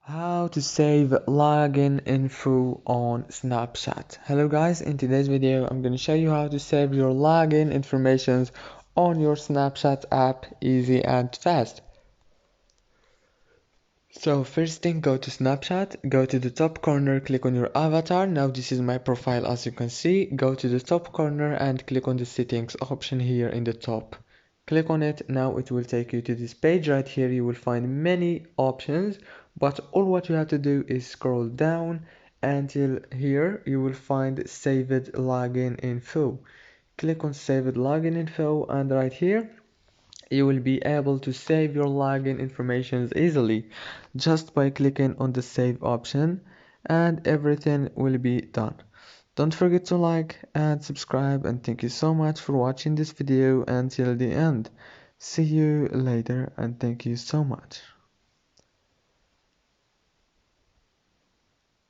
How to save login info on Snapchat. Hello guys, in today's video I'm going to show you how to save your login informations on your Snapchat app easy and fast. So first thing, go to Snapchat, go to the top corner, click on your avatar. Now this is my profile, as you can see. Go to the top corner and click on the settings option here in the top. Click on it. Now it will take you to this page. Right here you will find many options, but all what you have to do is scroll down until here you will find saved login info. Click on saved login info, and right here you will be able to save your login information easily just by clicking on the save option, and everything will be done. Don't forget to like and subscribe, and thank you so much for watching this video until the end. See you later, and thank you so much.